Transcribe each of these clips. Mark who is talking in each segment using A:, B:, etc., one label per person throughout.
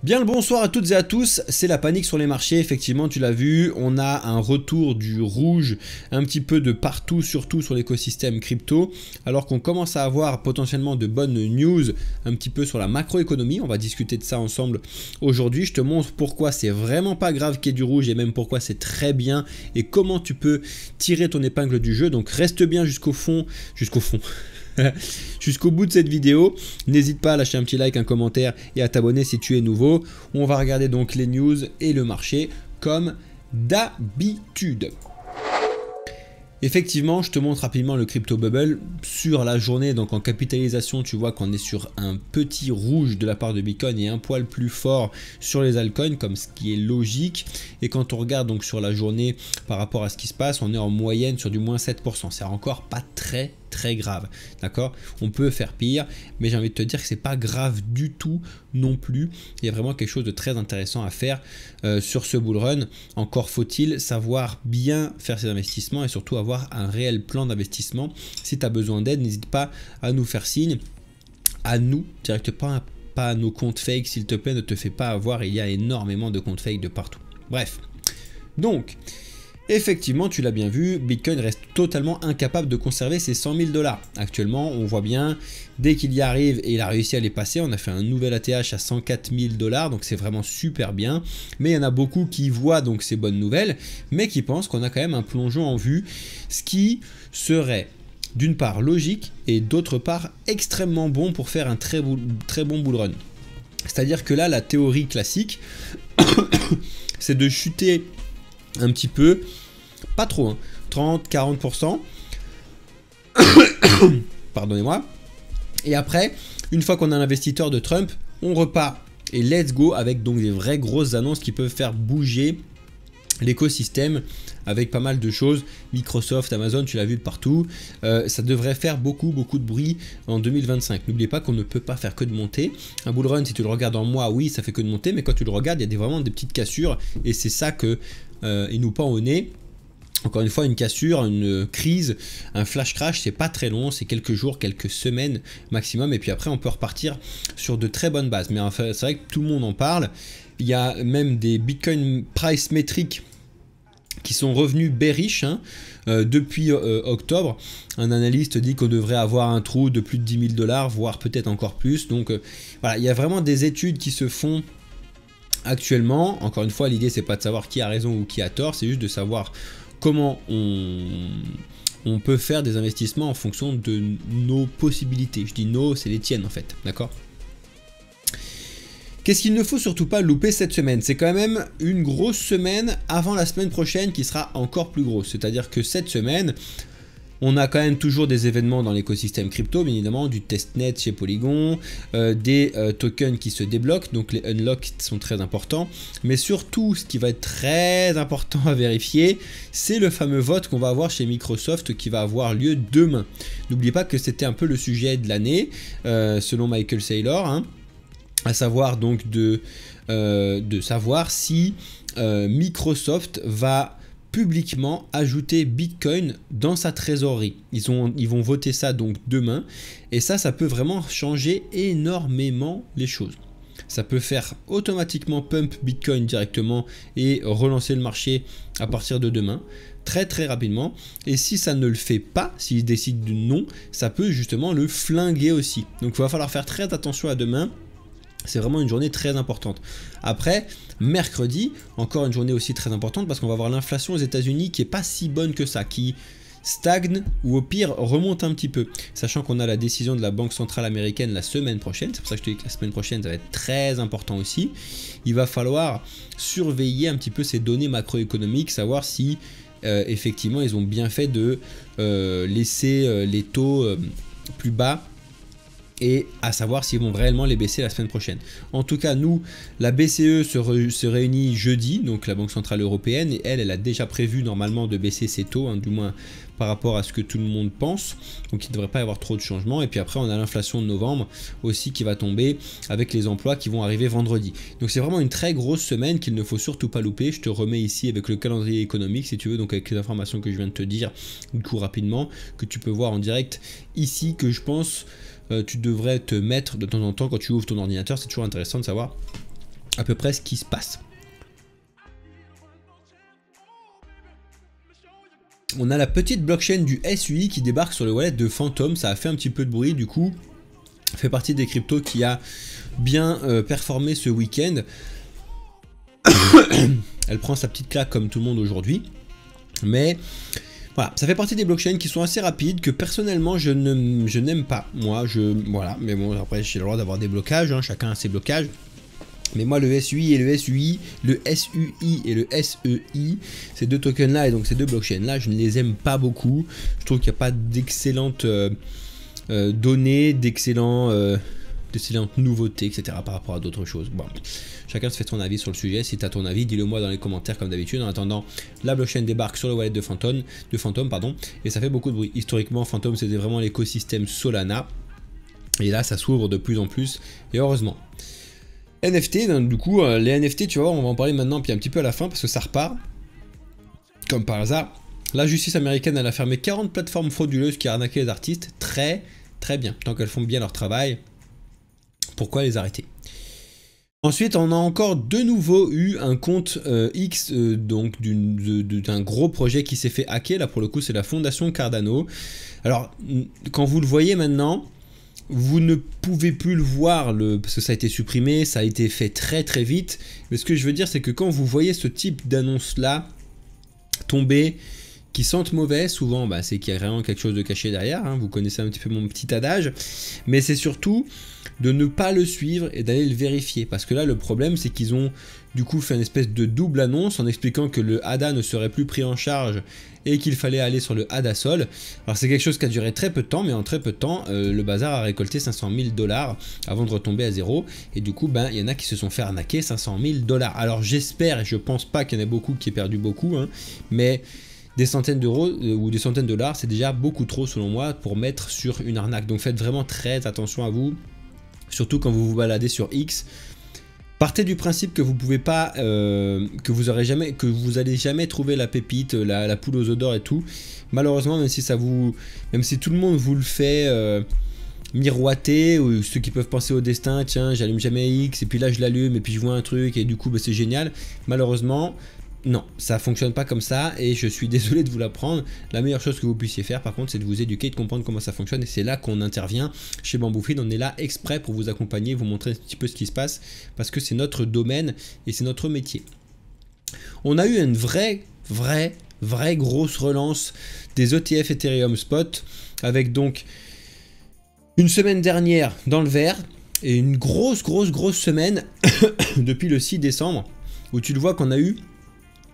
A: Bien le bonsoir à toutes et à tous, c'est la panique sur les marchés, effectivement tu l'as vu, on a un retour du rouge un petit peu de partout, surtout sur l'écosystème crypto, alors qu'on commence à avoir potentiellement de bonnes news un petit peu sur la macroéconomie. On va discuter de ça ensemble aujourd'hui, je te montre pourquoi c'est vraiment pas grave qu'il y ait du rouge et même pourquoi c'est très bien et comment tu peux tirer ton épingle du jeu, donc reste bien jusqu'au fond, jusqu'au bout de cette vidéo. N'hésite pas à lâcher un petit like, un commentaire et à t'abonner si tu es nouveau. On va regarder donc les news et le marché comme d'habitude. Effectivement, je te montre rapidement le crypto bubble sur la journée. Donc en capitalisation, tu vois qu'on est sur un petit rouge de la part de Bitcoin et un poil plus fort sur les altcoins, comme ce qui est logique. Et quand on regarde donc sur la journée par rapport à ce qui se passe, on est en moyenne sur du moins 7%. C'est encore pas très grave, d'accord? On peut faire pire, mais j'ai envie de te dire que c'est pas grave du tout non plus. Il y a vraiment quelque chose de très intéressant à faire sur ce bull run. Encore faut-il savoir bien faire ses investissements et surtout avoir un réel plan d'investissement. Si tu as besoin d'aide, n'hésite pas à nous faire signe, à nous directement, pas à nos comptes fake, s'il te plaît, ne te fais pas avoir, il y a énormément de comptes fake de partout. Bref, donc effectivement, tu l'as bien vu, Bitcoin reste totalement incapable de conserver ses 100 000 $. Actuellement, on voit bien, dès qu'il y arrive et il a réussi à les passer, on a fait un nouvel ATH à 104 000 $, donc c'est vraiment super bien. Mais il y en a beaucoup qui voient donc ces bonnes nouvelles, mais qui pensent qu'on a quand même un plongeon en vue, ce qui serait d'une part logique et d'autre part extrêmement bon pour faire un très bon bull run. C'est-à-dire que là, la théorie classique, c'est de chuter un petit peu, pas trop, hein, 30-40%, pardonnez-moi, et après, une fois qu'on a l'investisseur de Trump, on repart et let's go avec donc des vraies grosses annonces qui peuvent faire bouger l'écosystème avec pas mal de choses. Microsoft, Amazon, tu l'as vu de partout, ça devrait faire beaucoup de bruit en 2025. N'oubliez pas qu'on ne peut pas faire que de monter. Un bull run, si tu le regardes en mois, oui, ça fait que de monter, mais quand tu le regardes, il y a vraiment des petites cassures et c'est ça que il nous pend au nez. Encore une fois, une cassure, une crise, un flash crash, c'est pas très long, c'est quelques jours, quelques semaines maximum, et puis après on peut repartir sur de très bonnes bases. Mais enfin, c'est vrai que tout le monde en parle. Il y a même des Bitcoin price metrics qui sont revenus bearish depuis octobre. Un analyste dit qu'on devrait avoir un trou de plus de 10 000 $, voire peut-être encore plus. Donc voilà, il y a vraiment des études qui se font actuellement. Encore une fois, l'idée c'est pas de savoir qui a raison ou qui a tort, c'est juste de savoir comment on peut faire des investissements en fonction de nos possibilités. Je dis nos, c'est les tiennes en fait, d'accord? Qu'est-ce qu'il ne faut surtout pas louper cette semaine? C'est quand même une grosse semaine avant la semaine prochaine qui sera encore plus grosse. C'est-à-dire que cette semaine, on a quand même toujours des événements dans l'écosystème crypto, bien évidemment, du testnet chez Polygon, des tokens qui se débloquent, donc les unlocks sont très importants. Mais surtout, ce qui va être très important à vérifier, c'est le fameux vote qu'on va avoir chez Microsoft qui va avoir lieu demain. N'oubliez pas que c'était un peu le sujet de l'année, selon Michael Saylor, hein. À savoir donc de savoir si Microsoft va publiquement ajouter Bitcoin dans sa trésorerie. Ils vont voter ça donc demain et ça peut vraiment changer énormément les choses. Ça peut faire automatiquement pump Bitcoin directement et relancer le marché à partir de demain très rapidement, et si ça ne le fait pas, s'il décide de non, ça peut justement le flinguer aussi. Donc il va falloir faire très attention à demain. C'est vraiment une journée très importante. Après, mercredi, encore une journée aussi très importante parce qu'on va avoir l'inflation aux États-Unis qui n'est pas si bonne que ça, qui stagne ou au pire remonte un petit peu. Sachant qu'on a la décision de la Banque centrale américaine la semaine prochaine, c'est pour ça que je te dis que la semaine prochaine ça va être très important aussi. Il va falloir surveiller un petit peu ces données macroéconomiques, savoir si effectivement ils ont bien fait de laisser les taux plus bas, et à savoir s'ils vont réellement les baisser la semaine prochaine. En tout cas, nous, la BCE se réunit jeudi, donc la Banque Centrale Européenne, et elle a déjà prévu normalement de baisser ses taux, du moins par rapport à ce que tout le monde pense. Donc il ne devrait pas y avoir trop de changements. Et puis après, on a l'inflation de novembre aussi qui va tomber avec les emplois qui vont arriver vendredi. Donc c'est vraiment une très grosse semaine qu'il ne faut surtout pas louper. Je te remets ici avec le calendrier économique si tu veux, donc avec les informations que je viens de te dire du coup rapidement, que tu peux voir en direct ici, que je pense tu devrais te mettre de temps en temps quand tu ouvres ton ordinateur. C'est toujours intéressant de savoir à peu près ce qui se passe. On a la petite blockchain du SUI qui débarque sur le wallet de Phantom. Ça a fait un petit peu de bruit, du coup, fait partie des cryptos qui a bien performé ce week-end. Elle prend sa petite claque comme tout le monde aujourd'hui. Mais voilà, ça fait partie des blockchains qui sont assez rapides, que personnellement je n'aime pas. Moi, voilà, mais bon, après j'ai le droit d'avoir des blocages, hein, chacun a ses blocages. Mais moi, le SUI et le SUI, le SUI et le SEI, ces deux tokens-là et donc ces deux blockchains-là, je ne les aime pas beaucoup. Je trouve qu'il n'y a pas d'excellentes données, d'excellentes nouveautés, etc. par rapport à d'autres choses. Bon, chacun se fait son avis sur le sujet. Si tu as ton avis, dis-le moi dans les commentaires comme d'habitude. En attendant, la blockchain débarque sur le wallet de Phantom, et ça fait beaucoup de bruit. Historiquement, Phantom, c'était vraiment l'écosystème Solana. Et là, ça s'ouvre de plus en plus, et heureusement. NFT, donc, du coup, les NFT, tu vois, on va en parler maintenant, puis un petit peu à la fin, parce que ça repart. Comme par hasard, la justice américaine, elle a fermé 40 plateformes frauduleuses qui arnaquaient les artistes. Très, très bien. Tant qu'elles font bien leur travail, pourquoi les arrêter? Ensuite, on a encore de nouveau eu un compte X, donc d'un gros projet qui s'est fait hacker. Là, pour le coup, c'est la fondation Cardano. Alors, quand vous le voyez maintenant, vous ne pouvez plus le voir parce que ça a été supprimé, ça a été fait très très vite. Mais ce que je veux dire, c'est que quand vous voyez ce type d'annonce-là tomber, qui sentent mauvais, souvent bah, c'est qu'il y a vraiment quelque chose de caché derrière, hein. Vous connaissez un petit peu mon petit adage, mais c'est surtout de ne pas le suivre et d'aller le vérifier, parce que là le problème c'est qu'ils ont du coup fait une espèce de double annonce en expliquant que le ADA ne serait plus pris en charge et qu'il fallait aller sur le ADA Sol. Alors c'est quelque chose qui a duré très peu de temps, mais en très peu de temps le bazar a récolté 500 000 $ avant de retomber à zéro, et du coup ben il y en a qui se sont fait arnaquer 500 000 $. Alors j'espère, et je pense pas qu'il y en ait beaucoup qui aient perdu beaucoup, hein, mais des centaines d'euros ou des centaines de dollars, c'est déjà beaucoup trop selon moi pour mettre sur une arnaque. Donc faites vraiment très attention à vous, surtout quand vous vous baladez sur X. Partez du principe que vous pouvez pas, que vous allez jamais trouver la pépite, la poule aux œufs d'or et tout. Malheureusement, même si tout le monde vous le fait miroiter, ou ceux qui peuvent penser au destin, tiens, j'allume jamais X et puis là je l'allume et puis je vois un truc et du coup bah, c'est génial. Malheureusement, non, ça fonctionne pas comme ça et je suis désolé de vous l'apprendre. La meilleure chose que vous puissiez faire par contre, c'est de vous éduquer, de comprendre comment ça fonctionne, et c'est là qu'on intervient chez Bamboo Feed. On est là exprès pour vous accompagner, vous montrer un petit peu ce qui se passe, parce que c'est notre domaine et c'est notre métier. On a eu une vraie grosse relance des ETF Ethereum Spot, avec donc une semaine dernière dans le vert et une grosse semaine depuis le 6 décembre où tu le vois qu'on a eu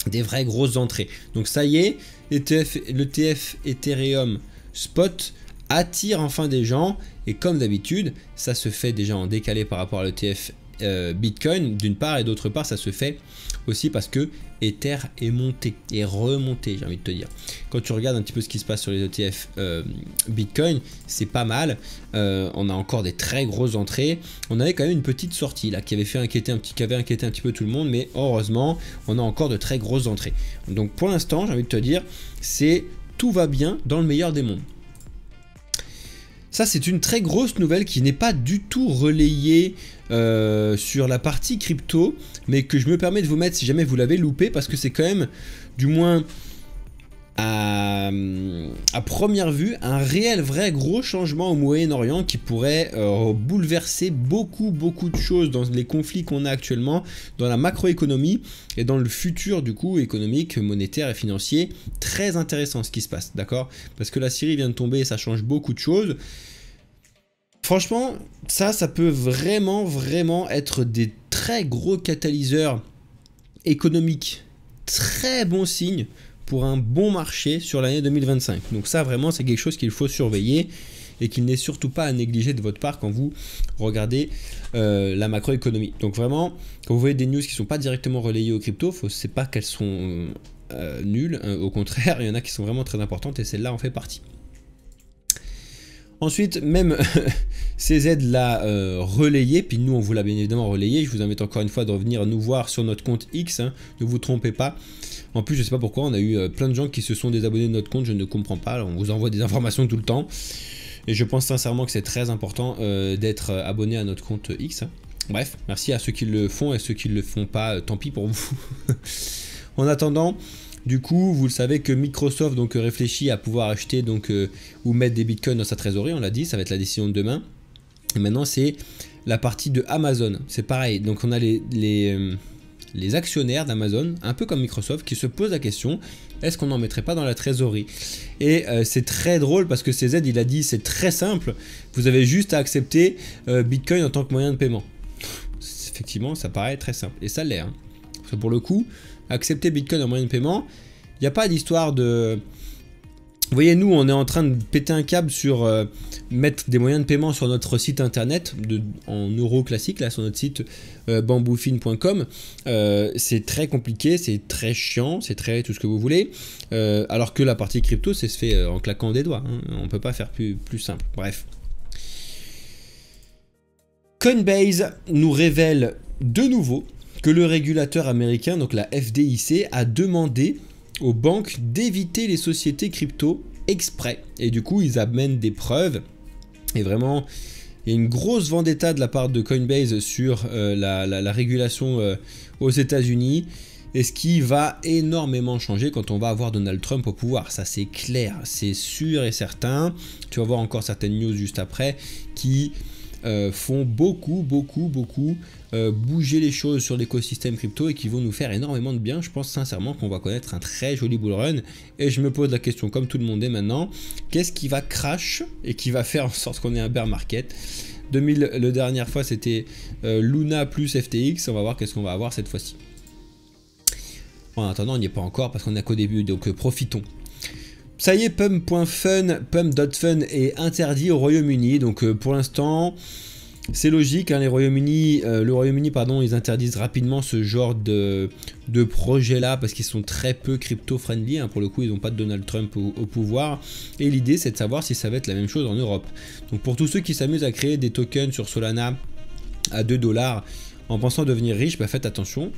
A: des vraies grosses entrées. Donc ça y est, l'ETF Ethereum Spot attire enfin des gens, et comme d'habitude, ça se fait déjà en décalé par rapport à l'ETF Bitcoin d'une part, et d'autre part ça se fait aussi parce que Ether est monté et remonté, j'ai envie de te dire. Quand tu regardes un petit peu ce qui se passe sur les ETF Bitcoin, c'est pas mal. On a encore des très grosses entrées. On avait quand même une petite sortie là qui avait inquiété un petit peu tout le monde, mais heureusement on a encore de très grosses entrées. Donc pour l'instant, j'ai envie de te dire, tout va bien dans le meilleur des mondes. Ça, c'est une très grosse nouvelle qui n'est pas du tout relayée sur la partie crypto, mais que je me permets de vous mettre si jamais vous l'avez loupé, parce que c'est quand même, du moins à première vue, un vrai gros changement au Moyen-Orient qui pourrait bouleverser beaucoup de choses dans les conflits qu'on a actuellement, dans la macroéconomie et dans le futur du coup économique, monétaire et financier. Très intéressant ce qui se passe, d'accord? Parce que la Syrie vient de tomber et ça change beaucoup de choses. Franchement, ça peut vraiment être des très gros catalyseurs économiques. Très bon signe pour un bon marché sur l'année 2025. Donc ça, vraiment, c'est quelque chose qu'il faut surveiller et qu'il n'est surtout pas à négliger de votre part quand vous regardez la macroéconomie. Donc vraiment, quand vous voyez des news qui ne sont pas directement relayées aux cryptos, c'est pas qu'elles sont nulles. Au contraire, il y en a qui sont vraiment très importantes et celle-là en fait partie. Ensuite, même CZ l'a relayé, puis nous on vous l'a bien évidemment relayé. Je vous invite encore une fois de revenir nous voir sur notre compte X, hein, ne vous trompez pas. En plus, je sais pas pourquoi, on a eu plein de gens qui se sont désabonnés de notre compte, je ne comprends pas. Alors, on vous envoie des informations tout le temps. Et je pense sincèrement que c'est très important d'être abonné à notre compte X. Bref, merci à ceux qui le font et ceux qui ne le font pas, tant pis pour vous. En attendant, du coup, vous le savez que Microsoft donc réfléchit à pouvoir acheter donc ou mettre des bitcoins dans sa trésorerie, on l'a dit, ça va être la décision de demain. Et maintenant, c'est la partie de Amazon. C'est pareil, donc on a les actionnaires d'Amazon, un peu comme Microsoft, qui se posent la question, est-ce qu'on n'en mettrait pas dans la trésorerie? Et c'est très drôle parce que CZ, il a dit, c'est très simple, vous avez juste à accepter Bitcoin en tant que moyen de paiement. Effectivement, ça paraît très simple, et ça l'est. Hein. Parce que pour le coup, accepter Bitcoin en moyen de paiement, il n'y a pas d'histoire de... Vous voyez, nous, on est en train de péter un câble sur mettre des moyens de paiement sur notre site internet, en euros classique, là, sur notre site bamboufine.com. C'est très compliqué, c'est très chiant, c'est très tout ce que vous voulez. Alors que la partie crypto, ça se fait en claquant des doigts. Hein. On ne peut pas faire plus simple. Bref. Coinbase nous révèle de nouveau que le régulateur américain, donc la FDIC, a demandé aux banques d'éviter les sociétés crypto exprès. Et du coup, ils amènent des preuves. Et vraiment, il y a une grosse vendetta de la part de Coinbase sur la régulation aux États-Unis. Et ce qui va énormément changer quand on va avoir Donald Trump au pouvoir. Ça, c'est clair, c'est sûr et certain. Tu vas voir encore certaines news juste après qui... font beaucoup bouger les choses sur l'écosystème crypto et qui vont nous faire énormément de bien. Je pense sincèrement qu'on va connaître un très joli bull run et je me pose la question comme tout le monde est maintenant, qu'est-ce qui va crash et qui va faire en sorte qu'on ait un bear market? La dernière fois c'était Luna plus FTX, on va voir qu'est-ce qu'on va avoir cette fois-ci. En attendant, on n'y est pas encore parce qu'on n'est qu'au début, donc profitons. Ça y est, Pump.fun est interdit au Royaume-Uni, donc pour l'instant, c'est logique, hein, le Royaume-Uni, ils interdisent rapidement ce genre de projet-là parce qu'ils sont très peu crypto-friendly, hein, pour le coup, ils n'ont pas de Donald Trump au pouvoir, et l'idée c'est de savoir si ça va être la même chose en Europe. Donc pour tous ceux qui s'amusent à créer des tokens sur Solana à 2 $ en pensant devenir riche, bah faites attention.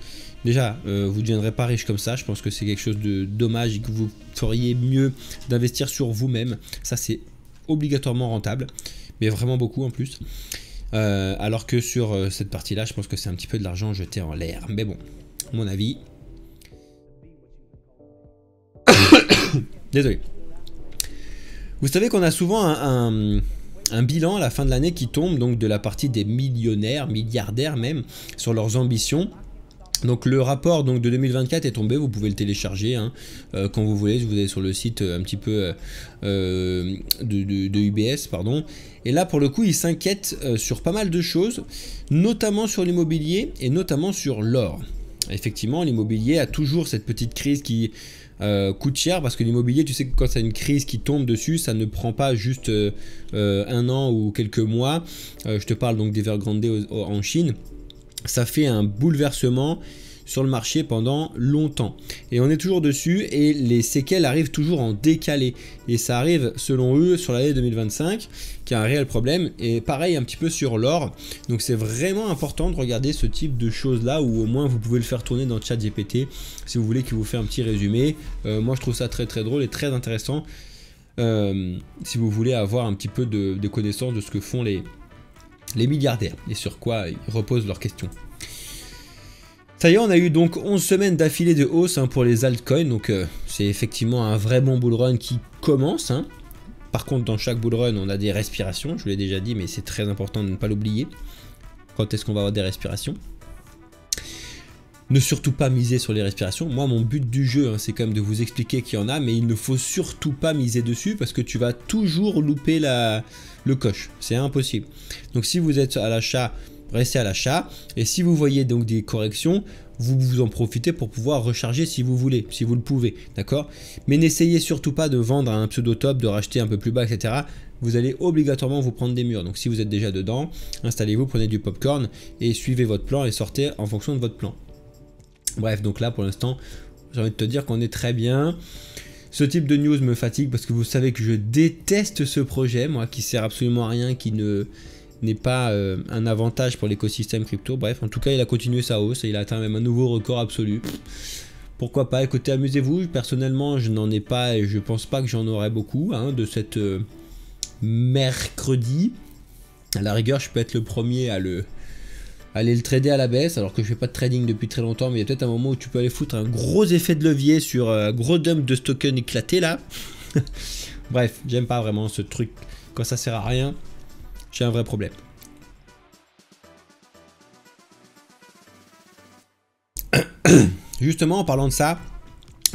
A: Déjà, vous ne deviendrez pas riche comme ça, je pense que c'est quelque chose de dommage et que vous feriez mieux d'investir sur vous-même. Ça, c'est obligatoirement rentable, mais vraiment beaucoup en plus. Alors que sur cette partie-là, je pense que c'est un petit peu de l'argent jeté en l'air. Mais bon, à mon avis... Désolé. Vous savez qu'on a souvent un bilan à la fin de l'année qui tombe donc de la partie des millionnaires, milliardaires même, sur leurs ambitions. Donc le rapport donc, de 2024 est tombé, vous pouvez le télécharger hein, quand vous voulez, vous allez sur le site un petit peu de UBS, pardon. Et là pour le coup ils s'inquiètent sur pas mal de choses, notamment sur l'immobilier et notamment sur l'or. Effectivement l'immobilier a toujours cette petite crise qui coûte cher parce que l'immobilier, tu sais que quand ça a une crise qui tombe dessus, ça ne prend pas juste un an ou quelques mois. Je te parle donc d'Evergrande en Chine. Ça fait un bouleversement sur le marché pendant longtemps. Et on est toujours dessus et les séquelles arrivent toujours en décalé. Et ça arrive selon eux sur l'année 2025 qui a un réel problème. Et pareil un petit peu sur l'or. Donc c'est vraiment important de regarder ce type de choses là ou au moins vous pouvez le faire tourner dans ChatGPT si vous voulez qu'il vous fait un petit résumé. Moi je trouve ça très drôle et très intéressant si vous voulez avoir un petit peu de connaissance de ce que font les milliardaires et sur quoi ils reposent leurs questions. Ça y est, on a eu donc 11 semaines d'affilée de hausse hein, pour les altcoins, donc c'est effectivement un vrai bon bull run qui commence. Hein. Par contre, dans chaque bull run, on a des respirations, je vous l'ai déjà dit, mais c'est très important de ne pas l'oublier. Quand est-ce qu'on va avoir des respirations? Ne surtout pas miser sur les respirations. Moi, mon but du jeu, hein, c'est quand même de vous expliquer qu'il y en a, mais il ne faut surtout pas miser dessus parce que tu vas toujours louper le coche. C'est impossible. Donc, si vous êtes à l'achat, restez à l'achat. Et si vous voyez donc des corrections, vous en profitez pour pouvoir recharger si vous voulez, si vous le pouvez. D'accord? Mais n'essayez surtout pas de vendre à un pseudo-top, de racheter un peu plus bas, etc. Vous allez obligatoirement vous prendre des murs. Donc, si vous êtes déjà dedans, installez-vous, prenez du popcorn et suivez votre plan et sortez en fonction de votre plan. Bref, donc là pour l'instant, j'ai envie de te dire qu'on est très bien. Ce type de news me fatigue parce que vous savez que je déteste ce projet, moi, qui sert absolument à rien, qui n'est pas un avantage pour l'écosystème crypto. Bref, en tout cas, il a continué sa hausse et il a atteint même un nouveau record absolu. Pourquoi pas? Écoutez, amusez-vous. Personnellement, je n'en ai pas et je pense pas que j'en aurai beaucoup hein, de cette mercredi. À la rigueur, je peux être le premier à aller le trader à la baisse, alors que je fais pas de trading depuis très longtemps, mais il y a peut-être un moment où tu peux aller foutre un gros effet de levier sur un gros dump de token éclaté là. Bref, j'aime pas vraiment ce truc, quand ça sert à rien, j'ai un vrai problème. Justement, en parlant de ça,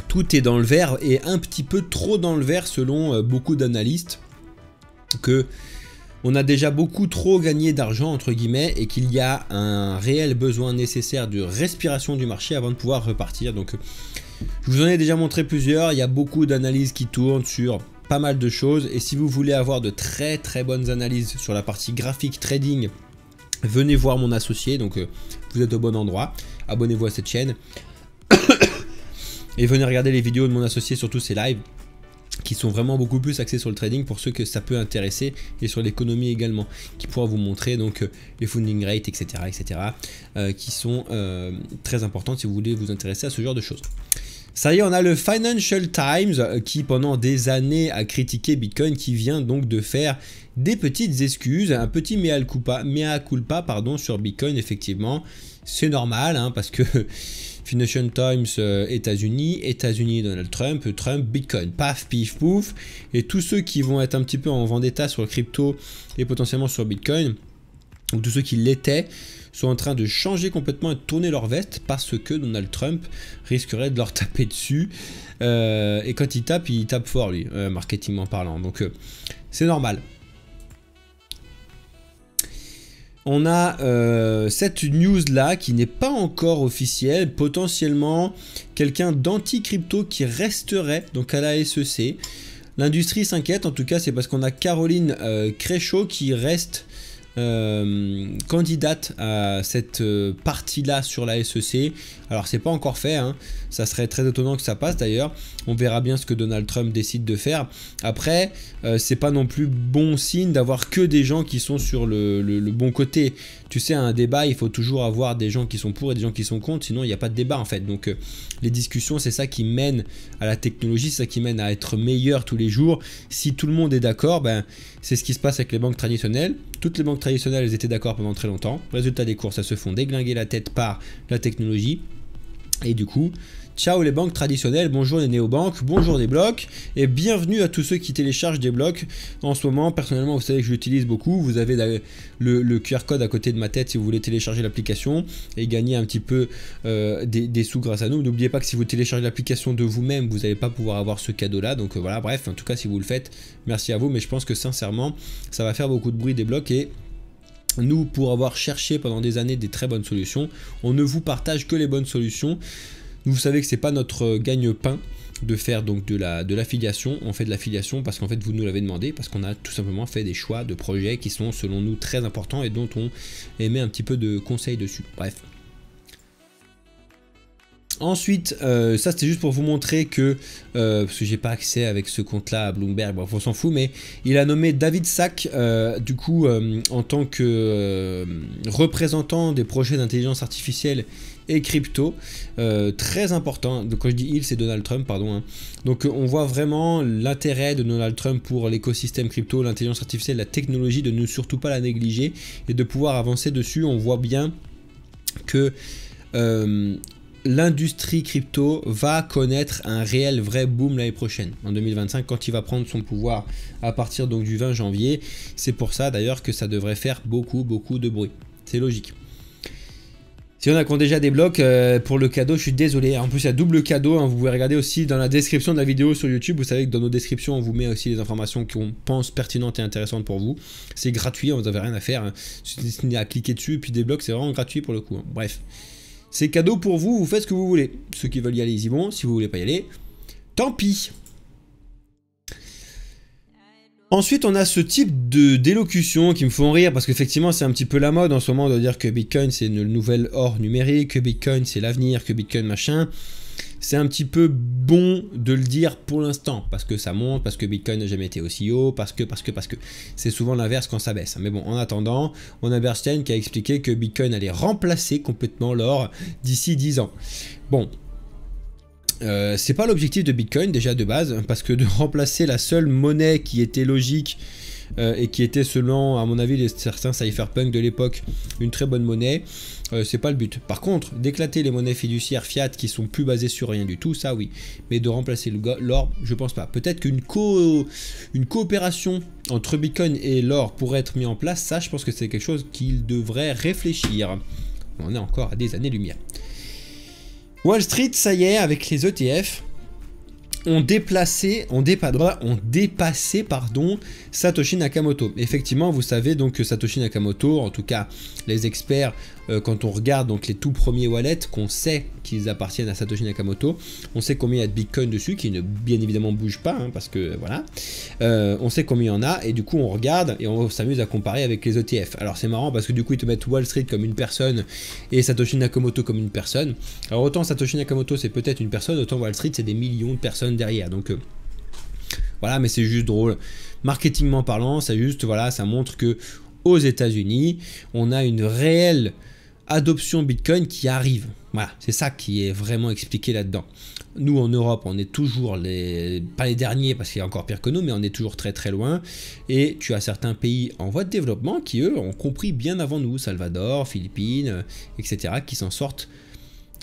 A: tout est dans le vert et un petit peu trop dans le vert selon beaucoup d'analystes, que on a déjà beaucoup trop gagné d'argent entre guillemets et qu'il y a un réel besoin nécessaire de respiration du marché avant de pouvoir repartir. Donc je vous en ai déjà montré plusieurs, il y a beaucoup d'analyses qui tournent sur pas mal de choses et si vous voulez avoir de très bonnes analyses sur la partie graphique trading, venez voir mon associé, donc vous êtes au bon endroit, abonnez-vous à cette chaîne et venez regarder les vidéos de mon associé, surtout ses lives qui sont vraiment beaucoup plus axés sur le trading pour ceux que ça peut intéresser et sur l'économie également, qui pourra vous montrer donc les funding rates, etc. Qui sont très importantes si vous voulez vous intéresser à ce genre de choses. Ça y est, on a le Financial Times qui pendant des années a critiqué Bitcoin, qui vient donc de faire des petites excuses, un petit mea culpa pardon, sur Bitcoin. Effectivement, c'est normal hein, parce que Financial Times États-Unis Donald Trump, Bitcoin, paf, pif, pouf, et tous ceux qui vont être un petit peu en vendetta sur le crypto et potentiellement sur Bitcoin, ou tous ceux qui l'étaient, sont en train de changer complètement et de tourner leur veste parce que Donald Trump risquerait de leur taper dessus. Et quand il tape fort lui, marketingment parlant. Donc c'est normal. On a cette news là qui n'est pas encore officielle, potentiellement quelqu'un d'anti-crypto qui resterait donc à la SEC. L'industrie s'inquiète, en tout cas c'est parce qu'on a Caroline Créchot qui reste candidate à cette partie là sur la SEC. Alors c'est pas encore fait hein. Ça serait très étonnant que ça passe d'ailleurs, on verra bien ce que Donald Trump décide de faire. Après c'est pas non plus bon signe d'avoir que des gens qui sont sur le bon côté. Tu sais, à un débat il faut toujours avoir des gens qui sont pour et des gens qui sont contre, sinon il n'y a pas de débat en fait. Donc les discussions c'est ça qui mène à la technologie, c'est ça qui mène à être meilleur tous les jours. Si tout le monde est d'accord, ben c'est ce qui se passe avec les banques traditionnelles. Toutes les banques traditionnelles elles étaient d'accord pendant très longtemps. Résultat des courses, elles se font déglinguer la tête par la technologie. Et du coup, ciao les banques traditionnelles, bonjour les néobanques, bonjour des blocs, et bienvenue à tous ceux qui téléchargent des blocs. En ce moment, personnellement, vous savez que je l'utilise beaucoup. Vous avez le QR code à côté de ma tête si vous voulez télécharger l'application et gagner un petit peu des sous grâce à nous. N'oubliez pas que si vous téléchargez l'application de vous-même, vous n'allez pas pouvoir avoir ce cadeau-là. Donc voilà, bref, en tout cas, si vous le faites, merci à vous. Mais je pense que sincèrement, ça va faire beaucoup de bruit des blocs et nous, pour avoir cherché pendant des années des très bonnes solutions, on ne vous partage que les bonnes solutions. Vous savez que c'est pas notre gagne-pain de faire donc de l'affiliation. On fait de l'affiliation parce qu'en fait vous nous l'avez demandé, parce qu'on a tout simplement fait des choix de projets qui sont selon nous très importants et dont on émet un petit peu de conseils dessus. Bref. Ensuite, ça c'était juste pour vous montrer que, parce que j'ai pas accès avec ce compte là à Bloomberg, bon, on s'en fout, mais il a nommé David Sacks du coup en tant que représentant des projets d'intelligence artificielle et crypto, très important. Donc quand je dis il, c'est Donald Trump, pardon hein. Donc on voit vraiment l'intérêt de Donald Trump pour l'écosystème crypto, l'intelligence artificielle, la technologie, de ne surtout pas la négliger et de pouvoir avancer dessus. On voit bien que l'industrie crypto va connaître un réel vrai boom l'année prochaine, en 2025, quand il va prendre son pouvoir à partir donc du 20 janvier. C'est pour ça d'ailleurs que ça devrait faire beaucoup de bruit. C'est logique. Si on a qui ont déjà des blocs pour le cadeau, je suis désolé. En plus, il y a double cadeau. Hein. Vous pouvez regarder aussi dans la description de la vidéo sur YouTube. Vous savez que dans nos descriptions, on vous met aussi les informations qu'on pense pertinentes et intéressantes pour vous. C'est gratuit, vous n'avez rien à faire. Hein. C'est à cliquer dessus et puis des blocs, c'est vraiment gratuit pour le coup. Hein. Bref. C'est cadeau pour vous, vous faites ce que vous voulez. Ceux qui veulent y aller, ils y vont. Si vous voulez pas y aller, tant pis. Ensuite, on a ce type d'élocution qui me font rire parce qu'effectivement, c'est un petit peu la mode en ce moment de dire que Bitcoin, c'est le nouvel or numérique, que Bitcoin, c'est l'avenir, que Bitcoin, machin. C'est un petit peu bon de le dire pour l'instant parce que ça monte, parce que Bitcoin n'a jamais été aussi haut, parce que c'est souvent l'inverse quand ça baisse. Mais bon, en attendant, on a Bernstein qui a expliqué que Bitcoin allait remplacer complètement l'or d'ici 10 ans. Bon, c'est pas l'objectif de Bitcoin déjà de base, parce que de remplacer la seule monnaie qui était logique et qui était selon, à mon avis, certains cypherpunk de l'époque, une très bonne monnaie, c'est pas le but. Par contre, d'éclater les monnaies fiduciaires fiat qui sont plus basées sur rien du tout, ça oui. Mais de remplacer l'or, je pense pas. Peut-être qu'une coopération entre Bitcoin et l'or pourrait être mis en place, ça je pense que c'est quelque chose qu'il devrait réfléchir. On est encore à des années-lumière. Wall Street, ça y est, avec les ETF, ont dépassé Satoshi Nakamoto. Effectivement, vous savez donc que Satoshi Nakamoto, en tout cas les experts, quand on regarde donc les tout premiers wallets, qu'on sait qu'ils appartiennent à Satoshi Nakamoto, on sait combien il y a de Bitcoin dessus, qui ne bien évidemment bouge pas, hein, parce que voilà, on sait combien il y en a, et du coup on regarde et on s'amuse à comparer avec les ETF. Alors c'est marrant parce que du coup ils te mettent Wall Street comme une personne et Satoshi Nakamoto comme une personne. Alors autant Satoshi Nakamoto c'est peut-être une personne, autant Wall Street c'est des millions de personnes derrière, donc voilà, mais c'est juste drôle. Marketingment parlant, c'est juste, voilà, ça montre que aux États-Unis, on a une réelle adoption Bitcoin qui arrive. Voilà, c'est ça qui est vraiment expliqué là-dedans. Nous, en Europe, on est toujours pas les derniers parce qu'il y a encore pire que nous, mais on est toujours très très loin. Et tu as certains pays en voie de développement qui, eux, ont compris bien avant nous, Salvador, Philippines, etc., qui s'en sortent,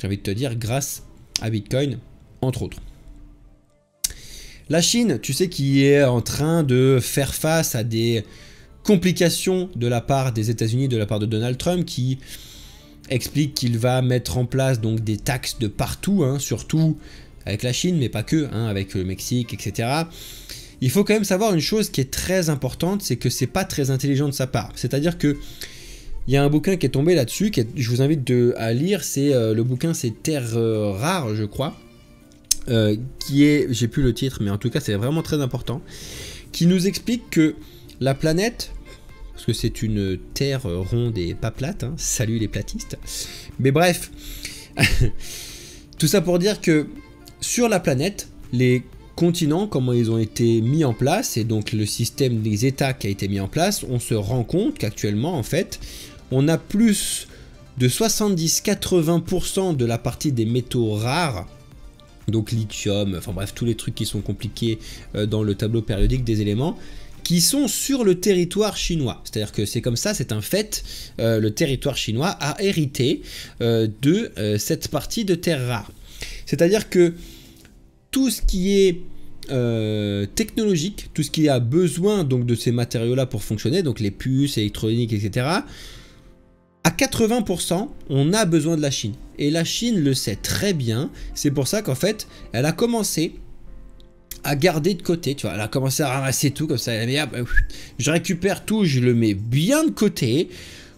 A: j'ai envie de te dire, grâce à Bitcoin, entre autres. La Chine, tu sais, qui est en train de faire face à des complications de la part des États-Unis, de la part de Donald Trump, qui explique qu'il va mettre en place donc des taxes de partout, hein, surtout avec la Chine, mais pas que, hein, avec le Mexique, etc. Il faut quand même savoir une chose qui est très importante, c'est que c'est pas très intelligent de sa part. C'est-à-dire que il y a un bouquin qui est tombé là-dessus, je vous invite à lire, c'est le bouquin, c'est Terres rares, je crois. Qui est, j'ai plus le titre, mais en tout cas c'est vraiment très important, qui nous explique que la planète, parce que c'est une terre ronde et pas plate, hein, salut les platistes, mais bref, tout ça pour dire que sur la planète, les continents, comment ils ont été mis en place, et donc le système des États qui a été mis en place, on se rend compte qu'actuellement en fait, on a plus de 70-80% de la partie des métaux rares, donc lithium, enfin bref, tous les trucs qui sont compliqués dans le tableau périodique des éléments, qui sont sur le territoire chinois. C'est-à-dire que c'est comme ça, c'est un fait, le territoire chinois a hérité de cette partie de terres rares. C'est-à-dire que tout ce qui est technologique, tout ce qui a besoin donc de ces matériaux-là pour fonctionner, donc les puces, électroniques, etc., à 80%, on a besoin de la Chine. Et la Chine le sait très bien. C'est pour ça qu'en fait, elle a commencé à garder de côté. Tu vois, elle a commencé à ramasser tout comme ça. Elle a dit, ah, bah, je récupère tout, je le mets bien de côté.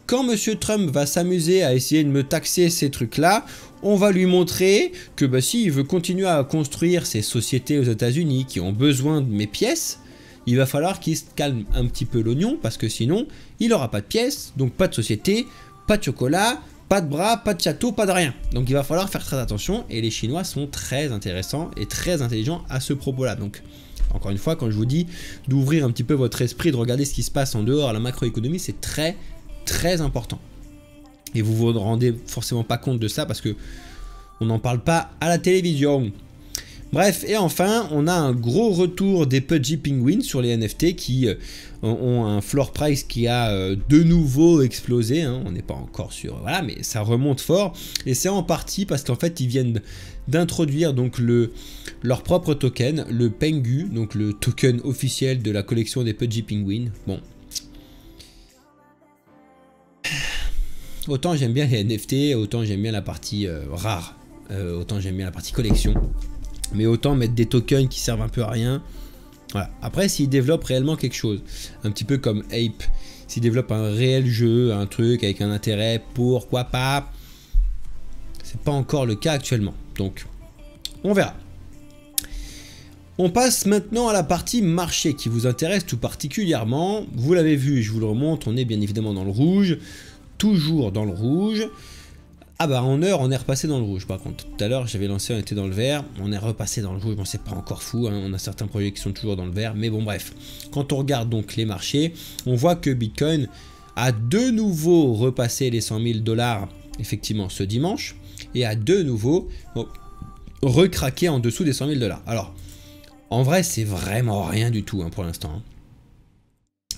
A: Quand Monsieur Trump va s'amuser à essayer de me taxer ces trucs-là, on va lui montrer que bah, s'il veut continuer à construire ces sociétés aux États-Unis qui ont besoin de mes pièces, il va falloir qu'il se calme un petit peu l'oignon parce que sinon, il n'aura pas de pièces, donc pas de société, pas de chocolat, pas de bras, pas de château, pas de rien. Donc il va falloir faire très attention et les Chinois sont très intéressants et très intelligents à ce propos-là. Donc encore une fois, quand je vous dis d'ouvrir un petit peu votre esprit, de regarder ce qui se passe en dehors à la macroéconomie, c'est très très important. Et vous vous rendez forcément pas compte de ça parce que on n'en parle pas à la télévision. Bref, et enfin, on a un gros retour des Pudgy Penguins sur les NFT qui ont un floor price qui a de nouveau explosé. Hein. On n'est pas encore sûr, voilà, mais ça remonte fort. Et c'est en partie parce qu'en fait, ils viennent d'introduire donc leur propre token, le Pengu, donc le token officiel de la collection des Pudgy Penguins. Bon. Autant j'aime bien les NFT, autant j'aime bien la partie rare, autant j'aime bien la partie collection. Mais autant mettre des tokens qui servent un peu à rien. Voilà. Après, s'ils développent réellement quelque chose, un petit peu comme Ape, s'ils développent un réel jeu, un truc avec un intérêt, pourquoi pas? C'est pas encore le cas actuellement. Donc, on verra. On passe maintenant à la partie marché qui vous intéresse tout particulièrement. Vous l'avez vu, je vous le remonte, on est bien évidemment dans le rouge. Toujours dans le rouge. Ah bah en heure on est repassé dans le rouge par contre. Tout à l'heure j'avais lancé, on était dans le vert, on est repassé dans le rouge, bon c'est pas encore fou, hein. On a certains projets qui sont toujours dans le vert, mais bon bref. Quand on regarde donc les marchés, on voit que Bitcoin a de nouveau repassé les 100 000 $ effectivement ce dimanche, et a de nouveau recraqué en dessous des 100 000 $. Alors, en vrai c'est vraiment rien du tout hein, pour l'instant. Hein.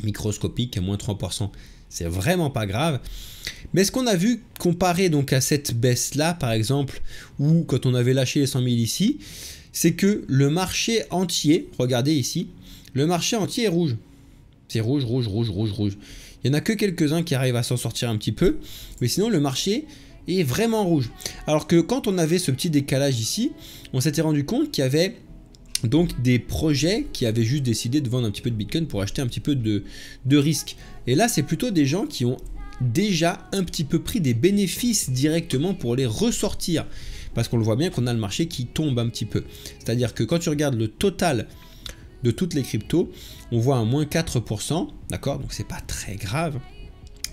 A: microscopique, à moins 3%, c'est vraiment pas grave. Mais ce qu'on a vu comparé donc à cette baisse là par exemple, ou quand on avait lâché les 100 000 ici, c'est que le marché entier, regardez ici, le marché entier est rouge. C'est rouge, rouge, rouge, rouge, rouge. Il n'y en a que quelques-uns qui arrivent à s'en sortir un petit peu, mais sinon le marché est vraiment rouge. Alors que quand on avait ce petit décalage ici, on s'était rendu compte qu'il y avait donc des projets qui avaient juste décidé de vendre un petit peu de Bitcoin pour acheter un petit peu de risque. Et là, c'est plutôt des gens qui ont déjà un petit peu pris des bénéfices directement pour les ressortir. Parce qu'on le voit bien qu'on a le marché qui tombe un petit peu. C'est-à-dire que quand tu regardes le total de toutes les cryptos, on voit un moins 4%, d'accord? Donc c'est pas très grave.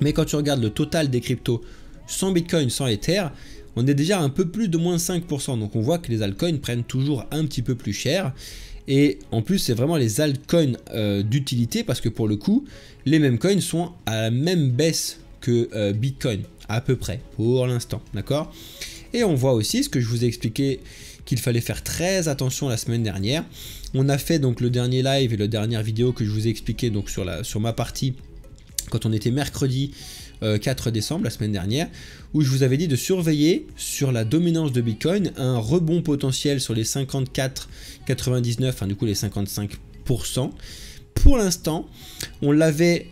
A: Mais quand tu regardes le total des cryptos sans Bitcoin, sans Ether, on est déjà un peu plus de moins 5%. Donc on voit que les altcoins prennent toujours un petit peu plus cher. Et en plus, c'est vraiment les altcoins d'utilité parce que pour le coup, les mêmes coins sont à la même baisse que Bitcoin, à peu près, pour l'instant, d'accord? Et on voit aussi ce que je vous ai expliqué qu'il fallait faire très attention la semaine dernière. On a fait donc le dernier live et la dernière vidéo que je vous ai expliqué donc sur ma partie quand on était mercredi 4 décembre la semaine dernière, où je vous avais dit de surveiller sur la dominance de Bitcoin un rebond potentiel sur les 54,99, enfin du coup les 55%. Pour l'instant, on l'avait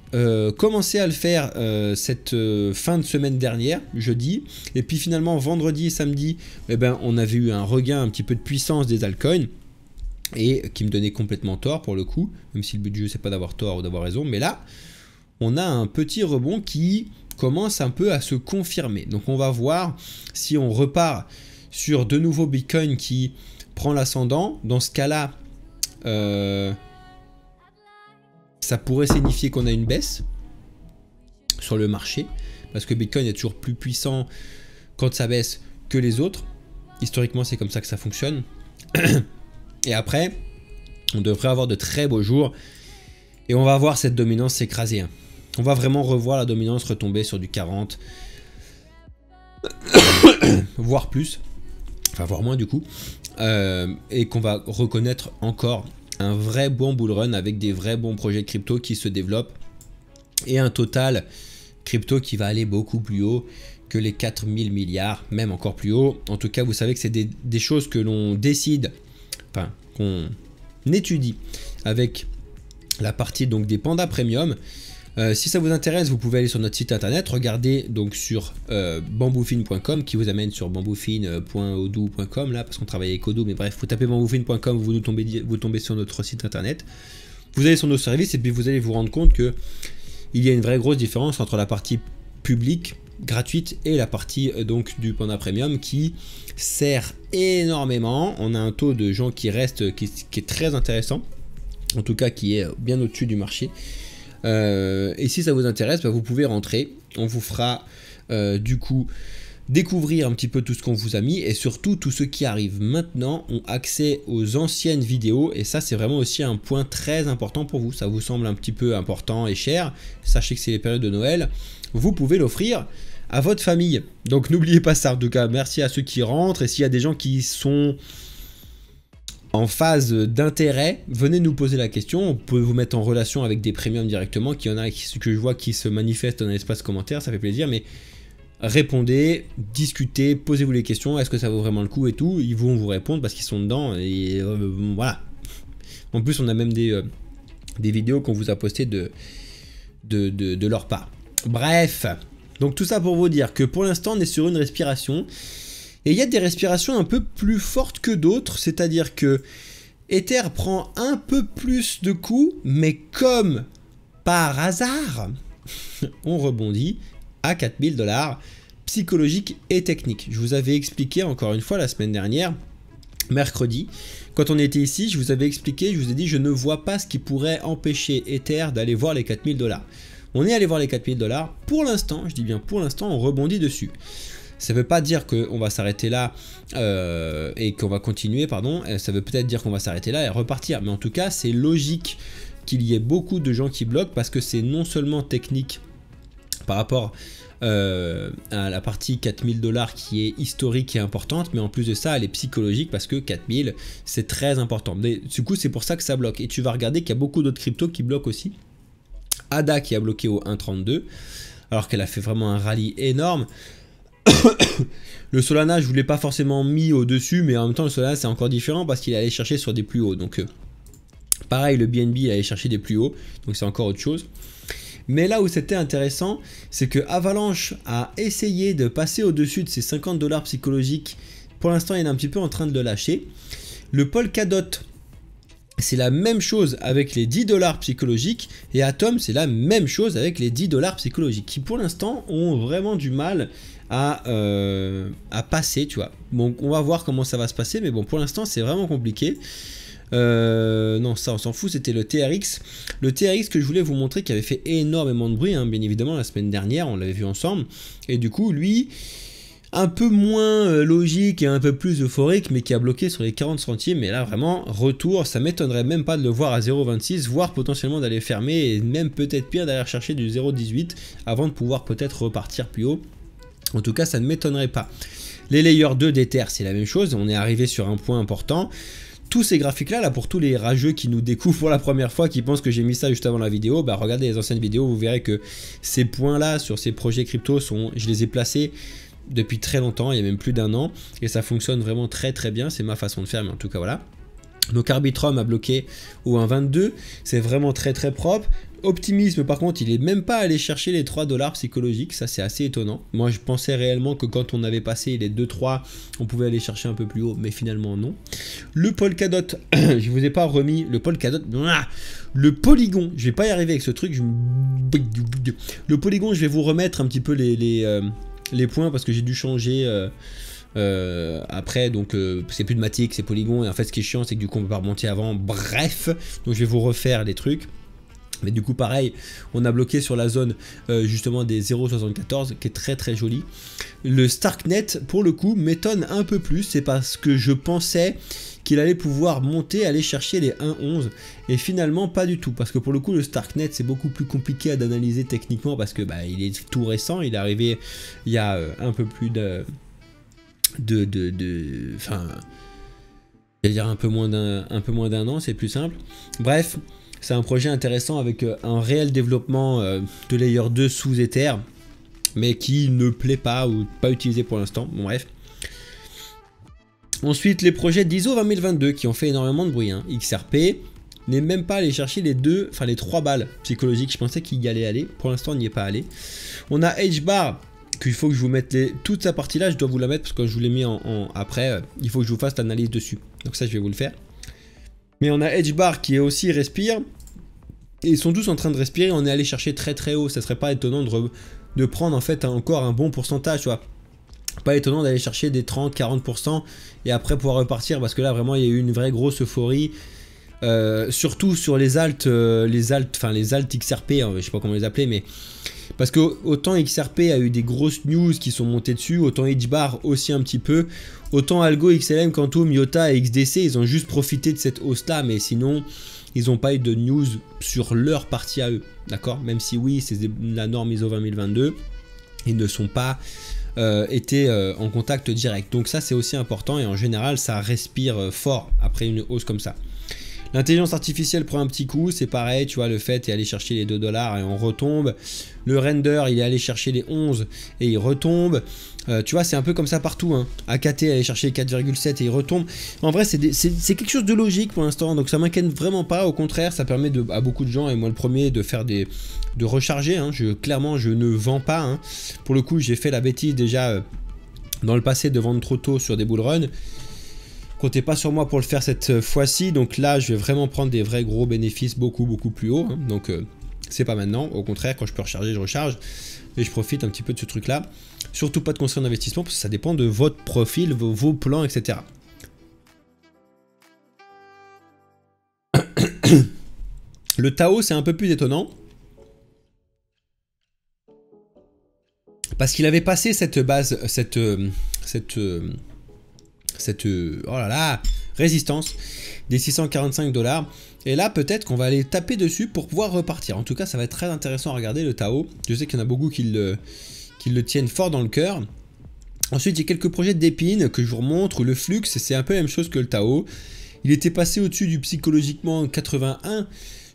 A: commencé à le faire cette fin de semaine dernière, jeudi, et puis finalement vendredi et samedi, eh ben, on avait eu un regain un petit peu de puissance des altcoins, et qui me donnait complètement tort pour le coup, même si le but du jeu c'est pas d'avoir tort ou d'avoir raison, mais là, on a un petit rebond qui commence un peu à se confirmer. Donc on va voir si on repart sur de nouveaux Bitcoin qui prend l'ascendant. Dans ce cas-là, ça pourrait signifier qu'on a une baisse sur le marché, parce que Bitcoin est toujours plus puissant quand ça baisse que les autres. Historiquement, c'est comme ça que ça fonctionne. Et après, on devrait avoir de très beaux jours et on va voir cette dominance s'écraser. On va vraiment revoir la dominance retomber sur du 40, voire plus, enfin voire moins du coup, et qu'on va reconnaître encore un vrai bon bull run avec des vrais bons projets crypto qui se développent et un total crypto qui va aller beaucoup plus haut que les 4000 milliards, même encore plus haut. En tout cas, vous savez que c'est des choses que l'on décide, enfin qu'on étudie avec la partie donc des pandas premium. Si ça vous intéresse, vous pouvez aller sur notre site internet, regarder donc sur bamboufine.com qui vous amène sur bamboufine.odoo.com là parce qu'on travaille avec Odoo, mais bref, vous tapez bamboufine.com, vous tombez sur notre site internet. Vous allez sur nos services et puis vous allez vous rendre compte que il y a une vraie grosse différence entre la partie publique gratuite et la partie donc du panda premium qui sert énormément. On a un taux de gens qui restent qui est très intéressant, en tout cas qui est bien au-dessus du marché. Et si ça vous intéresse, bah, vous pouvez rentrer, on vous fera du coup découvrir un petit peu tout ce qu'on vous a mis, et surtout tous ceux qui arrivent maintenant ont accès aux anciennes vidéos, et ça c'est vraiment aussi un point très important pour vous. Ça vous semble un petit peu important et cher, sachez que c'est les périodes de Noël, vous pouvez l'offrir à votre famille, donc n'oubliez pas ça. En tout cas, merci à ceux qui rentrent, et s'il y a des gens qui sont en phase d'intérêt, venez nous poser la question, on peut vous mettre en relation avec des premiums directement, qu'il y en a que je vois qui se manifestent dans l'espace commentaire, ça fait plaisir, mais répondez, discutez, posez-vous les questions, est-ce que ça vaut vraiment le coup et tout, ils vont vous répondre parce qu'ils sont dedans, et voilà. En plus, on a même des vidéos qu'on vous a postées de leur part. Bref, donc tout ça pour vous dire que pour l'instant, on est sur une respiration. Et il y a des respirations un peu plus fortes que d'autres, c'est-à-dire que Ether prend un peu plus de coups, mais comme par hasard, on rebondit à 4000 $, psychologique et technique. Je vous avais expliqué encore une fois la semaine dernière, mercredi, quand on était ici, je vous avais expliqué, je vous ai dit je ne vois pas ce qui pourrait empêcher Ether d'aller voir les 4000 $. On est allé voir les 4000 $, pour l'instant, je dis bien pour l'instant, on rebondit dessus. Ça ne veut pas dire qu'on va s'arrêter là et qu'on va continuer, pardon. Ça veut peut-être dire qu'on va s'arrêter là et repartir. Mais en tout cas, c'est logique qu'il y ait beaucoup de gens qui bloquent parce que c'est non seulement technique par rapport à la partie 4000 $ qui est historique et importante, mais en plus de ça, elle est psychologique parce que 4000, c'est très important. Mais, du coup, c'est pour ça que ça bloque. Et tu vas regarder qu'il y a beaucoup d'autres cryptos qui bloquent aussi ADA qui a bloqué au 1,32 alors qu'elle a fait vraiment un rallye énorme. Le Solana, je ne vous l'ai pas forcément mis au-dessus, mais en même temps, le Solana, c'est encore différent parce qu'il est allé chercher sur des plus hauts. Donc, pareil, le BNB est allé chercher des plus hauts, donc c'est encore autre chose. Mais là où c'était intéressant, c'est que Avalanche a essayé de passer au-dessus de ces 50 $ psychologiques. Pour l'instant, il est un petit peu en train de le lâcher. Le Polkadot, c'est la même chose avec les 10 $ psychologiques, et Atom, c'est la même chose avec les 10 $ psychologiques, qui pour l'instant ont vraiment du mal à passer, tu vois. Bon, on va voir comment ça va se passer, mais bon, pour l'instant, c'est vraiment compliqué. Non, ça on s'en fout, c'était le TRX. Le TRX que je voulais vous montrer qui avait fait énormément de bruit, hein, bien évidemment, la semaine dernière, on l'avait vu ensemble. Et du coup, lui, un peu moins logique et un peu plus euphorique, mais qui a bloqué sur les 40 centimes. Mais là, vraiment, retour, ça m'étonnerait même pas de le voir à 0,26, voire potentiellement d'aller fermer, et même peut-être pire d'aller chercher du 0,18 avant de pouvoir peut-être repartir plus haut. En tout cas, ça ne m'étonnerait pas. Les layers 2 d'Ether, c'est la même chose, on est arrivé sur un point important. Tous ces graphiques là pour tous les rageux qui nous découvrent pour la première fois, qui pensent que j'ai mis ça juste avant la vidéo, bah regardez les anciennes vidéos, vous verrez que ces points là sur ces projets crypto, je les ai placés depuis très longtemps, il y a même plus d'un an, et ça fonctionne vraiment très très bien, c'est ma façon de faire, mais en tout cas voilà. Donc Arbitrum a bloqué au 1,22, c'est vraiment très très propre. Optimisme par contre, il est même pas allé chercher les 3 $ psychologiques, ça c'est assez étonnant. Moi je pensais réellement que quand on avait passé les 2-3, on pouvait aller chercher un peu plus haut, mais finalement non. Le Polkadot, je vous ai pas remis le Polkadot, le Polygon, je vais pas y arriver avec ce truc. Le Polygon, je vais vous remettre un petit peu les points parce que j'ai dû changer après, donc c'est plus de Matic, c'est Polygon, et en fait ce qui est chiant c'est que du coup on peut pas remonter avant, bref, donc je vais vous refaire les trucs. Mais du coup pareil, on a bloqué sur la zone justement des 0,74 qui est très très joli. Le Starknet pour le coup m'étonne un peu plus, c'est parce que je pensais qu'il allait pouvoir monter, aller chercher les 1,11, et finalement pas du tout, parce que pour le coup le Starknet c'est beaucoup plus compliqué à analyser techniquement parce que bah, il est tout récent, il est arrivé il y a un peu plus enfin, je vais dire un peu moins d'un an, c'est plus simple. Bref, c'est un projet intéressant avec un réel développement de layer 2 sous Ether, mais qui ne plaît pas ou pas utilisé pour l'instant. Bon, bref. Ensuite, les projets d'ISO 20022 qui ont fait énormément de bruit. Hein. XRP n'est même pas allé chercher les 3 balles psychologiques. Je pensais qu'il y allait aller. Pour l'instant, on n'y est pas allé. On a HBAR, qu'il faut que je vous mette toute sa partie là. Je dois vous la mettre parce que je vous l'ai mis après. Il faut que je vous fasse l'analyse dessus. Donc ça, je vais vous le faire. Mais on a HBAR qui est aussi respire. Et ils sont tous en train de respirer. On est allé chercher très très haut. Ça serait pas étonnant de prendre en fait encore un bon pourcentage. Tu vois. Pas étonnant d'aller chercher des 30-40% et après pouvoir repartir. Parce que là vraiment il y a eu une vraie grosse euphorie. Surtout sur les alt XRP. Hein, je sais pas comment les appeler. Mais parce que autant XRP a eu des grosses news qui sont montées dessus. Autant HBAR aussi un petit peu. Autant Algo, XLM, Quantum, IOTA et XDC, ils ont juste profité de cette hausse là, mais sinon, ils n'ont pas eu de news sur leur partie à eux, d'accord? Même si oui, c'est la norme ISO 20022, ils ne sont pas été en contact direct. Donc ça, c'est aussi important et en général, ça respire fort après une hausse comme ça. L'intelligence artificielle prend un petit coup, c'est pareil, tu vois, le fait est aller chercher les 2 $ et on retombe. Le render, il est allé chercher les 11 et il retombe. Tu vois, c'est un peu comme ça partout. Hein. AKT allait chercher 4,7 et il retombe. En vrai, c'est quelque chose de logique pour l'instant, donc ça m'inquiète vraiment pas. Au contraire, ça permet à beaucoup de gens, et moi le premier, de faire de recharger. Hein. Clairement, je ne vends pas. Hein. Pour le coup, j'ai fait la bêtise déjà dans le passé de vendre trop tôt sur des bull runs. Comptez pas sur moi pour le faire cette fois-ci, donc là je vais vraiment prendre des vrais gros bénéfices beaucoup plus haut, hein. Donc c'est pas maintenant, au contraire quand je peux recharger je recharge, et je profite un petit peu de ce truc là, surtout pas de conseils d'investissement parce que ça dépend de votre profil, vos plans, etc. Le Tao c'est un peu plus étonnant, parce qu'il avait passé cette base, cette oh là là, résistance des 645 $, et là peut-être qu'on va aller taper dessus pour pouvoir repartir. En tout cas ça va être très intéressant à regarder le Tao. Je sais qu'il y en a beaucoup qui le tiennent fort dans le cœur. Ensuite il y a quelques projets d'épines que je vous remontre. Le Flux, c'est un peu la même chose que le Tao. Il était passé au-dessus du psychologiquement 81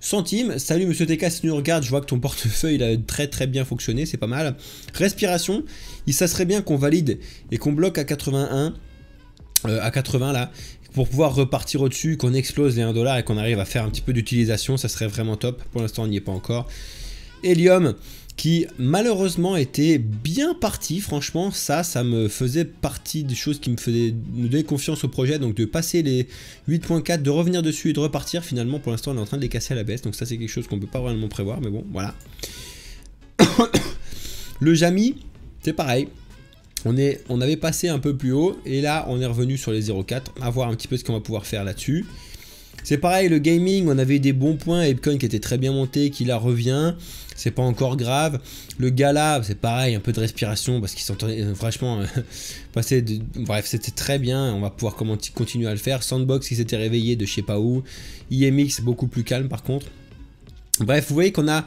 A: centimes. Salut monsieur TK, si tu nous regardes, je vois que ton portefeuille il a très bien fonctionné, c'est pas mal. Respiration, ça serait bien qu'on valide et qu'on bloque à 81, à 80 là, pour pouvoir repartir au-dessus, qu'on explose les 1$ et qu'on arrive à faire un petit peu d'utilisation, ça serait vraiment top. Pour l'instant on n'y est pas encore. Helium, qui malheureusement était bien parti, franchement ça me faisait partie des choses qui me donnaient confiance au projet, donc de passer les 8.4, de revenir dessus et de repartir. Finalement pour l'instant on est en train de les casser à la baisse, donc ça c'est quelque chose qu'on peut pas vraiment prévoir, mais bon voilà. Le Jami, c'est pareil, on avait passé un peu plus haut et là on est revenu sur les 0.4, à voir un petit peu ce qu'on va pouvoir faire là-dessus. C'est pareil, le gaming, on avait eu des bons points, Apecoin qui était très bien monté, qui là revient, c'est pas encore grave. Le Gala, c'est pareil, un peu de respiration parce qu'ils s'entendaient franchement passer de... Bref, c'était très bien, on va pouvoir continuer à le faire. Sandbox qui s'était réveillé de je sais pas où, IMX beaucoup plus calme par contre. Bref, vous voyez qu'on a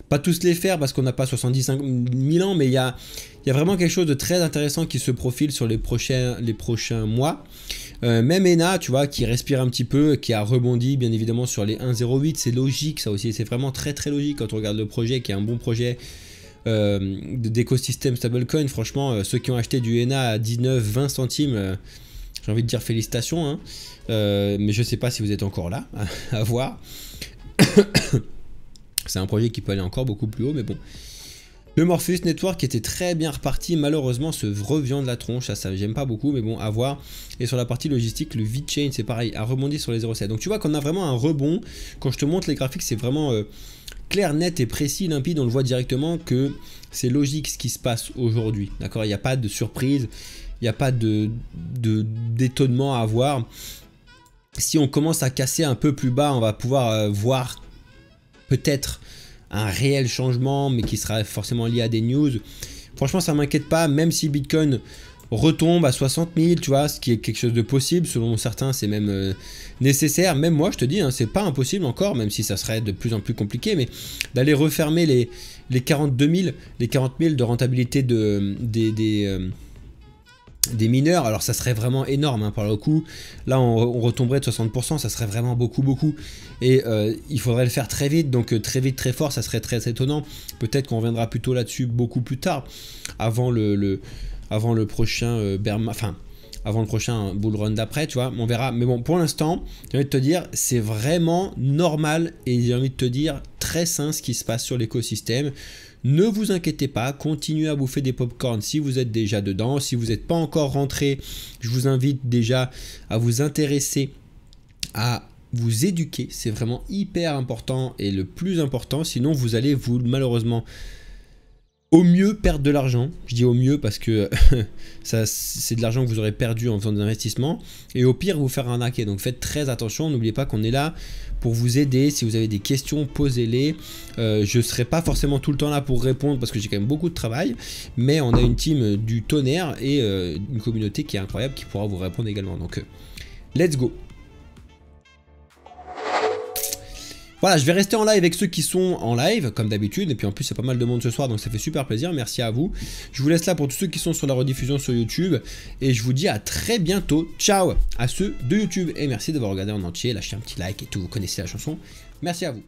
A: pas tous les faire parce qu'on n'a pas 75 000 ans, mais il y a vraiment quelque chose de très intéressant qui se profile sur les prochains mois. Même ENA, tu vois, qui respire un petit peu, qui a rebondi bien évidemment sur les 1,08, c'est logique ça aussi, c'est vraiment très logique quand on regarde le projet, qui est un bon projet d'écosystème stablecoin. Franchement, ceux qui ont acheté du ENA à 19-20 centimes, j'ai envie de dire félicitations, hein. Mais je sais pas si vous êtes encore là, à voir. C'est un projet qui peut aller encore beaucoup plus haut, mais bon. Le Morpheus Network qui était très bien reparti, malheureusement se revient de la tronche, ça j'aime pas beaucoup, mais bon, à voir. Et sur la partie logistique, le VeChain c'est pareil, a rebondi sur les 0,7. Donc tu vois qu'on a vraiment un rebond. Quand je te montre les graphiques, c'est vraiment clair, net et précis, limpide. On le voit directement que c'est logique ce qui se passe aujourd'hui. D'accord, il n'y a pas de surprise, il n'y a pas d'étonnement à avoir. Si on commence à casser un peu plus bas, on va pouvoir voir peut-être un réel changement, mais qui sera forcément lié à des news. Franchement, ça m'inquiète pas, même si Bitcoin retombe à 60 000, tu vois, ce qui est quelque chose de possible, selon certains, c'est même nécessaire. Même moi, je te dis, hein, c'est pas impossible encore, même si ça serait de plus en plus compliqué, mais d'aller refermer les 42 000, les 40 000 de rentabilité des mineurs, alors ça serait vraiment énorme, hein, par le coup. Là on retomberait de 60%, ça serait vraiment beaucoup, et il faudrait le faire très vite, donc très vite, très fort, ça serait très étonnant. Peut-être qu'on reviendra plutôt là-dessus beaucoup plus tard, avant le prochain avant le prochain bull run d'après, tu vois, on verra. Mais bon, pour l'instant, j'ai envie de te dire, c'est vraiment normal, et j'ai envie de te dire, très sain ce qui se passe sur l'écosystème. Ne vous inquiétez pas, continuez à bouffer des popcorn si vous êtes déjà dedans. Si vous n'êtes pas encore rentré, je vous invite déjà à vous intéresser, à vous éduquer. C'est vraiment hyper important et le plus important. Sinon, vous allez malheureusement au mieux perdre de l'argent. Je dis au mieux parce que c'est de l'argent que vous aurez perdu en faisant des investissements. Et au pire, vous faire arnaquer. Donc faites très attention. N'oubliez pas qu'on est là pour vous aider. Si vous avez des questions, posez-les. Je ne serai pas forcément tout le temps là pour répondre parce que j'ai quand même beaucoup de travail. Mais on a une team du tonnerre et une communauté qui est incroyable qui pourra vous répondre également. Donc let's go. Voilà, je vais rester en live avec ceux qui sont en live, comme d'habitude. Et puis en plus, il y a pas mal de monde ce soir, donc ça fait super plaisir. Merci à vous. Je vous laisse là pour tous ceux qui sont sur la rediffusion sur YouTube. Et je vous dis à très bientôt. Ciao à ceux de YouTube. Et merci d'avoir regardé en entier. Lâchez un petit like et tout, vous connaissez la chanson. Merci à vous.